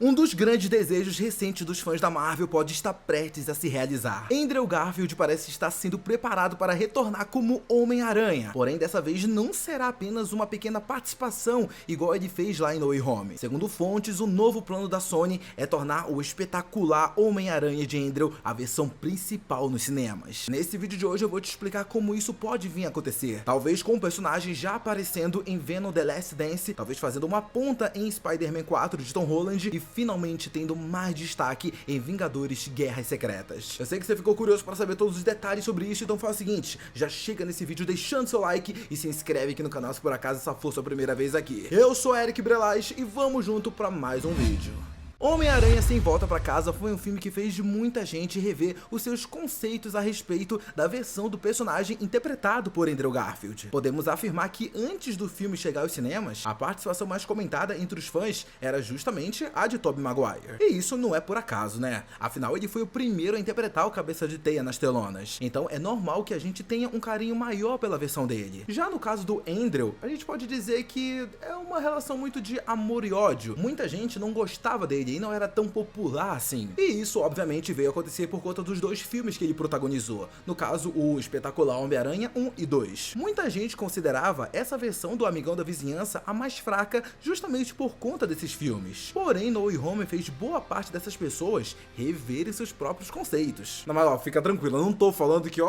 Um dos grandes desejos recentes dos fãs da Marvel pode estar prestes a se realizar. Andrew Garfield parece estar sendo preparado para retornar como Homem-Aranha, porém dessa vez não será apenas uma pequena participação igual ele fez lá em No Way Home. Segundo fontes, o novo plano da Sony é tornar o espetacular Homem-Aranha de Andrew a versão principal nos cinemas. Nesse vídeo de hoje eu vou te explicar como isso pode vir a acontecer, talvez com o personagem já aparecendo em Venom: The Last Dance, talvez fazendo uma ponta em Spider-Man 4 de Tom Holland e finalmente tendo mais destaque em Vingadores: Guerras Secretas. Eu sei que você ficou curioso para saber todos os detalhes sobre isso, então faz o seguinte, já chega nesse vídeo deixando seu like e se inscreve aqui no canal se por acaso essa for sua primeira vez aqui. Eu sou Eric Brelaz e vamos junto para mais um vídeo. Homem-Aranha Sem Volta Pra Casa foi um filme que fez muita gente rever os seus conceitos a respeito da versão do personagem interpretado por Andrew Garfield. Podemos afirmar que antes do filme chegar aos cinemas, a participação mais comentada entre os fãs era justamente a de Tobey Maguire. E isso não é por acaso, né? Afinal, ele foi o primeiro a interpretar o Cabeça de Teia nas telonas. Então é normal que a gente tenha um carinho maior pela versão dele. Já no caso do Andrew, a gente pode dizer que é uma relação muito de amor e ódio. Muita gente não gostava dele e não era tão popular assim. E isso obviamente veio acontecer por conta dos dois filmes que ele protagonizou, no caso o espetacular Homem-Aranha 1 e 2. Muita gente considerava essa versão do Amigão da Vizinhança a mais fraca justamente por conta desses filmes. Porém, No Way Home fez boa parte dessas pessoas reverem seus próprios conceitos. Não, mas ó, fica tranquilo, eu não tô falando que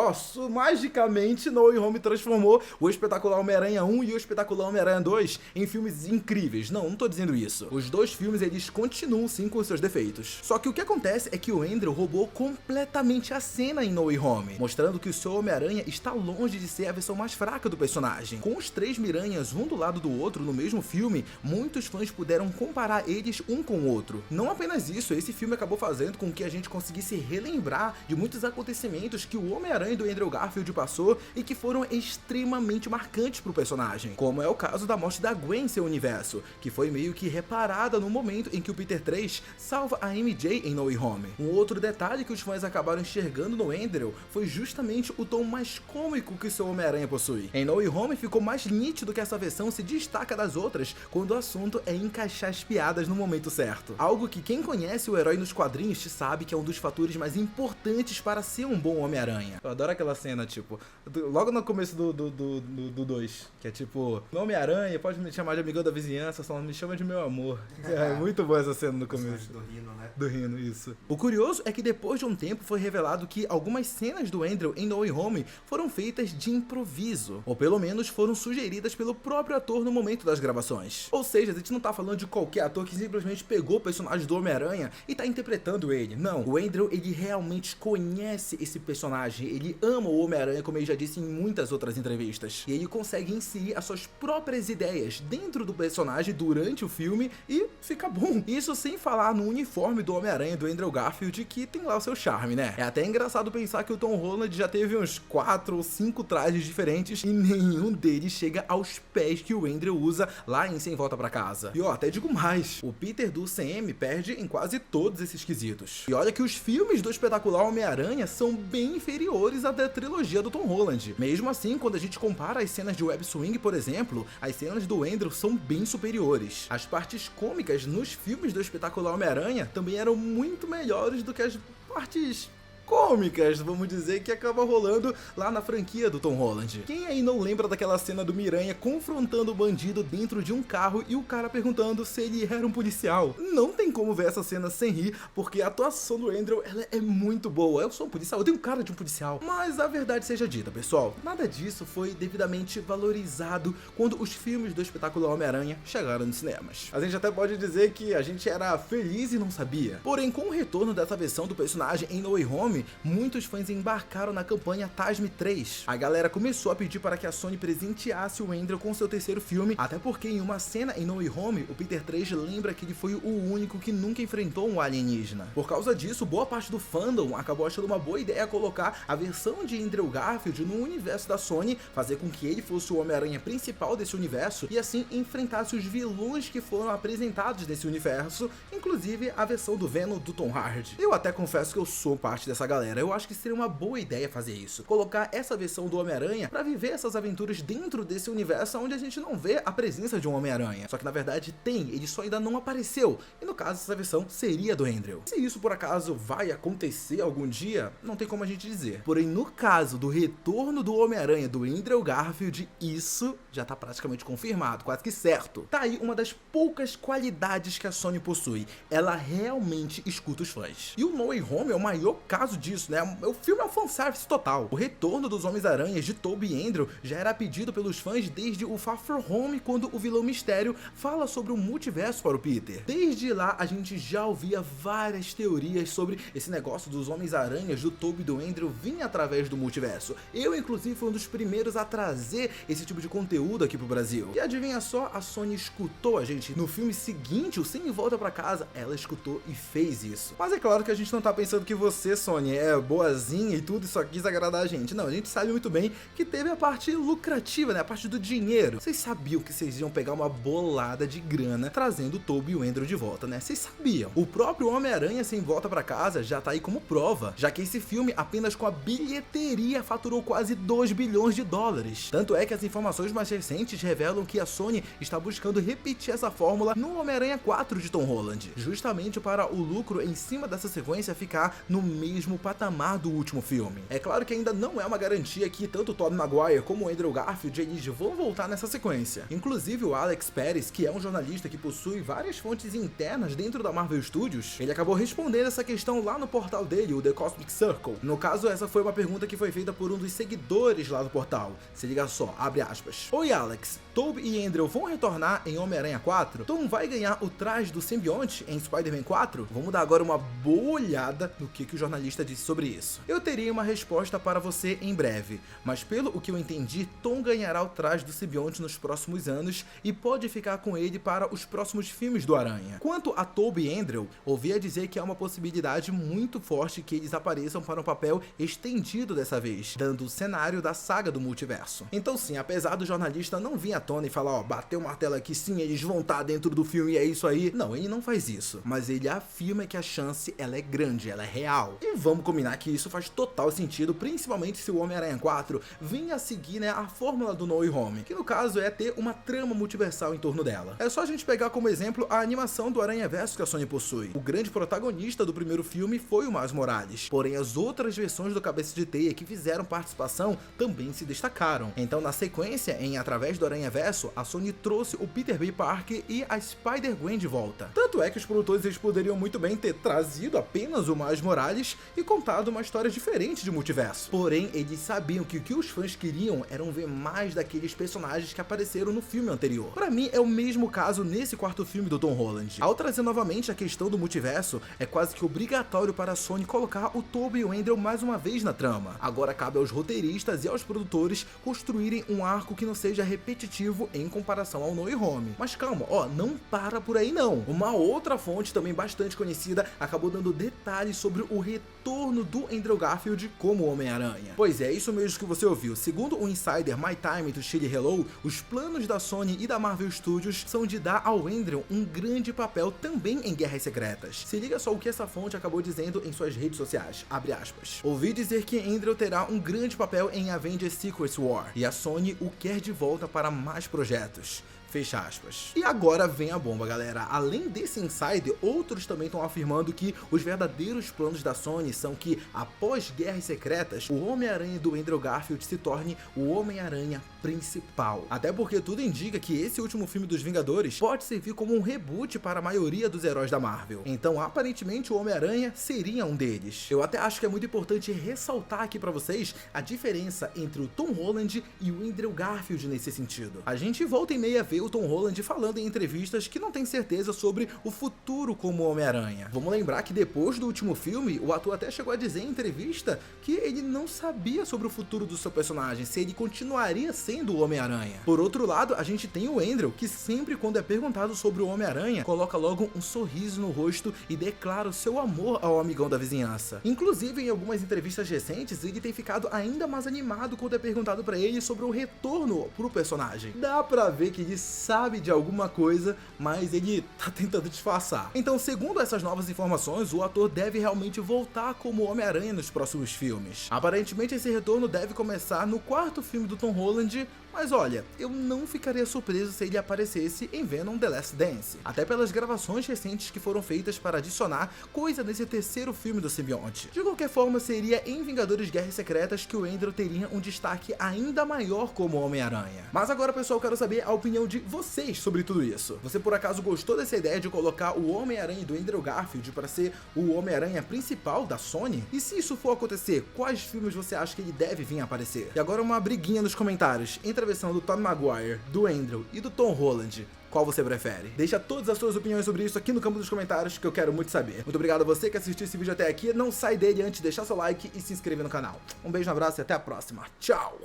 magicamente No Way Home transformou o espetacular Homem-Aranha 1 e o espetacular Homem-Aranha 2 em filmes incríveis. Não tô dizendo isso. Os dois filmes eles continuam sim com seus defeitos. Só que o que acontece é que o Andrew roubou completamente a cena em No Way Home, mostrando que o seu Homem-Aranha está longe de ser a versão mais fraca do personagem. Com os três Miranhas um do lado do outro no mesmo filme, muitos fãs puderam comparar eles um com o outro. Não apenas isso, esse filme acabou fazendo com que a gente conseguisse relembrar de muitos acontecimentos que o Homem-Aranha do Andrew Garfield passou e que foram extremamente marcantes pro personagem, como é o caso da morte da Gwen em seu universo, que foi meio que reparada no momento em que o Peter 3 salva a MJ em No Way Home. Um outro detalhe que os fãs acabaram enxergando no Andrew foi justamente o tom mais cômico que seu Homem-Aranha possui. Em No Way Home ficou mais nítido que essa versão se destaca das outras quando o assunto é encaixar as piadas no momento certo. Algo que quem conhece o herói nos quadrinhos sabe que é um dos fatores mais importantes para ser um bom Homem-Aranha. Eu adoro aquela cena, tipo, logo no começo do 2, que é tipo, meu Homem-Aranha, pode me chamar de amigão da vizinhança, só não me chama de meu amor. É muito boa essa cena no começo. Do Rino, né? Do Rino, isso. O curioso é que depois de um tempo foi revelado que algumas cenas do Andrew em No Way Home foram feitas de improviso, ou pelo menos foram sugeridas pelo próprio ator no momento das gravações. Ou seja, a gente não tá falando de qualquer ator que simplesmente pegou o personagem do Homem-Aranha e tá interpretando ele. Não, o Andrew, ele realmente conhece esse personagem, ele ama o Homem-Aranha, como ele já disse em muitas outras entrevistas. E ele consegue inserir as suas próprias ideias dentro do personagem durante o filme e fica bom. Isso sem falar no uniforme do Homem-Aranha do Andrew Garfield, que tem lá o seu charme, né? É até engraçado pensar que o Tom Holland já teve uns 4 ou 5 trajes diferentes e nenhum deles chega aos pés que o Andrew usa lá em Sem Volta Pra Casa. E ó, até digo mais, o Peter do CM perde em quase todos esses quesitos. E olha que os filmes do espetacular Homem-Aranha são bem inferiores à da trilogia do Tom Holland. Mesmo assim, quando a gente compara as cenas de Web Swing, por exemplo, as cenas do Andrew são bem superiores. As partes cômicas nos filmes do espetacular Homem-Aranha também eram muito melhores do que as partes cômicas, vamos dizer, que acaba rolando lá na franquia do Tom Holland. Quem aí não lembra daquela cena do Miranha confrontando o bandido dentro de um carro e o cara perguntando se ele era um policial? Não tem como ver essa cena sem rir, porque a atuação do Andrew, ela é muito boa. Eu sou um policial, eu tenho cara de um policial. Mas a verdade seja dita, pessoal, nada disso foi devidamente valorizado quando os filmes do espetacular Homem-Aranha chegaram nos cinemas. A gente até pode dizer que a gente era feliz e não sabia. Porém, com o retorno dessa versão do personagem em No Way Home, muitos fãs embarcaram na campanha Tasme 3. A galera começou a pedir para que a Sony presenteasse o Andrew com seu terceiro filme, até porque em uma cena em No Way Home, o Peter 3 lembra que ele foi o único que nunca enfrentou um alienígena. Por causa disso, boa parte do fandom acabou achando uma boa ideia colocar a versão de Andrew Garfield no universo da Sony, fazer com que ele fosse o Homem-Aranha principal desse universo e assim enfrentasse os vilões que foram apresentados nesse universo, inclusive a versão do Venom do Tom Hardy. Eu até confesso que eu sou parte dessa galera, eu acho que seria uma boa ideia fazer isso. Colocar essa versão do Homem-Aranha pra viver essas aventuras dentro desse universo onde a gente não vê a presença de um Homem-Aranha. Só que na verdade tem, ele só ainda não apareceu. E no caso, essa versão seria do Andrew. Se isso por acaso vai acontecer algum dia, não tem como a gente dizer. Porém, no caso do retorno do Homem-Aranha do Andrew Garfield, isso já tá praticamente confirmado, quase que certo. Tá aí uma das poucas qualidades que a Sony possui. Ela realmente escuta os fãs. E o No Way Home é o maior caso disso, né? O filme é um fanservice total. O retorno dos Homens-Aranhas de Tobey e Andrew já era pedido pelos fãs desde o Far From Home, quando o vilão Mistério fala sobre o multiverso para o Peter. Desde lá, a gente já ouvia várias teorias sobre esse negócio dos Homens-Aranhas do Tobey e do Andrew vir através do multiverso. Eu, inclusive, fui um dos primeiros a trazer esse tipo de conteúdo aqui pro Brasil. E adivinha só, a Sony escutou a gente. No filme seguinte, o Sem Volta Pra Casa, ela escutou e fez isso. Mas é claro que a gente não tá pensando que você, Sony, é boazinha e tudo, só quis agradar a gente. Não, a gente sabe muito bem que teve a parte lucrativa, né? A parte do dinheiro. Vocês sabiam que vocês iam pegar uma bolada de grana trazendo o Tobey e o Andrew de volta, né? Vocês sabiam. O próprio Homem-Aranha Sem Volta Pra Casa já tá aí como prova, já que esse filme apenas com a bilheteria faturou quase 2 bilhões de dólares. Tanto é que as informações mais recentes revelam que a Sony está buscando repetir essa fórmula no Homem-Aranha 4 de Tom Holland, justamente para o lucro em cima dessa sequência ficar no mesmo patamar do último filme. É claro que ainda não é uma garantia que tanto Tobey Maguire como o Andrew Garfield eles vão voltar nessa sequência. Inclusive o Alex Perez, que é um jornalista que possui várias fontes internas dentro da Marvel Studios, ele acabou respondendo essa questão lá no portal dele, o The Cosmic Circle. No caso, essa foi uma pergunta que foi feita por um dos seguidores lá do portal. Se liga só, abre aspas. Oi Alex, Tobey e Andrew vão retornar em Homem-Aranha 4? Tom vai ganhar o traje do simbionte em Spider-Man 4? Vamos dar agora uma boa olhada no que o jornalista disse sobre isso. Eu teria uma resposta para você em breve, mas pelo o que eu entendi, Tom ganhará o traje do simbionte nos próximos anos e pode ficar com ele para os próximos filmes do Aranha. Quanto a Tobey e Andrew, ouvia dizer que há uma possibilidade muito forte que eles apareçam para um papel estendido dessa vez, dando o cenário da saga do multiverso. Então sim, apesar do jornalista não vir à tona e falar, ó, bateu o martelo aqui, sim, eles vão estar dentro do filme e é isso aí. Não, ele não faz isso, mas ele afirma que a chance, ela é grande, ela é real. E vamos combinar que isso faz total sentido, principalmente se o Homem-Aranha 4 vinha a seguir, né, a fórmula do No Way Home, que no caso é ter uma trama multiversal em torno dela. É só a gente pegar como exemplo a animação do Aranhaverso que a Sony possui. O grande protagonista do primeiro filme foi o Miles Morales, porém as outras versões do Cabeça de Teia que fizeram participação também se destacaram. Então na sequência, em Através do Aranhaverso, a Sony trouxe o Peter B. Parker e a Spider-Gwen de volta. Tanto é que os produtores eles poderiam muito bem ter trazido apenas o Miles Morales e contado uma história diferente de multiverso. Porém, eles sabiam que o que os fãs queriam eram ver mais daqueles personagens que apareceram no filme anterior. Para mim, é o mesmo caso nesse quarto filme do Tom Holland. Ao trazer novamente a questão do multiverso, é quase que obrigatório para a Sony colocar o Tobey e o Andrew mais uma vez na trama. Agora cabe aos roteiristas e aos produtores construírem um arco que não seja repetitivo em comparação ao No Way Home. Mas calma, ó, não para por aí não. Uma outra fonte também bastante conhecida acabou dando detalhes sobre o retorno do Andrew Garfield como Homem-Aranha. Pois é, isso mesmo que você ouviu. Segundo o insider My Time to Chile Hello, os planos da Sony e da Marvel Studios são de dar ao Andrew um grande papel também em Guerras Secretas. Se liga só o que essa fonte acabou dizendo em suas redes sociais, abre aspas. Ouvi dizer que Andrew terá um grande papel em Avengers Secret War, e a Sony o quer de volta para mais projetos. Fecha aspas. E agora vem a bomba, galera. Além desse insider, outros também estão afirmando que os verdadeiros planos da Sony são que, após Guerras Secretas, o Homem-Aranha do Andrew Garfield se torne o Homem-Aranha principal. Até porque tudo indica que esse último filme dos Vingadores pode servir como um reboot para a maioria dos heróis da Marvel. Então, aparentemente, o Homem-Aranha seria um deles. Eu até acho que é muito importante ressaltar aqui pra vocês a diferença entre o Tom Holland e o Andrew Garfield nesse sentido. A gente volta e meia ver o Tom Holland falando em entrevistas que não tem certeza sobre o futuro como Homem-Aranha. Vamos lembrar que depois do último filme, o ator até chegou a dizer em entrevista que ele não sabia sobre o futuro do seu personagem, se ele continuaria sendo sendo o Homem-Aranha. Por outro lado, a gente tem o Andrew, que sempre quando é perguntado sobre o Homem-Aranha, coloca logo um sorriso no rosto e declara o seu amor ao amigão da vizinhança. Inclusive, em algumas entrevistas recentes, ele tem ficado ainda mais animado quando é perguntado pra ele sobre o retorno pro personagem. Dá pra ver que ele sabe de alguma coisa, mas ele tá tentando disfarçar. Então, segundo essas novas informações, o ator deve realmente voltar como Homem-Aranha nos próximos filmes. Aparentemente, esse retorno deve começar no quarto filme do Tom Holland, mas olha, eu não ficaria surpreso se ele aparecesse em Venom The Last Dance, até pelas gravações recentes que foram feitas para adicionar coisa nesse terceiro filme do simbionte. De qualquer forma, seria em Vingadores Guerras Secretas que o Andrew teria um destaque ainda maior como Homem-Aranha. Mas agora, pessoal, eu quero saber a opinião de vocês sobre tudo isso. Você por acaso gostou dessa ideia de colocar o Homem-Aranha do Andrew Garfield para ser o Homem-Aranha principal da Sony? E se isso for acontecer, quais filmes você acha que ele deve vir a aparecer? E agora uma briguinha nos comentários entre a versão do Tobey Maguire, do Andrew e do Tom Holland. Qual você prefere? Deixa todas as suas opiniões sobre isso aqui no campo dos comentários, que eu quero muito saber. Muito obrigado a você que assistiu esse vídeo até aqui. Não sai dele antes de deixar seu like e se inscrever no canal. Um beijo, um abraço e até a próxima. Tchau!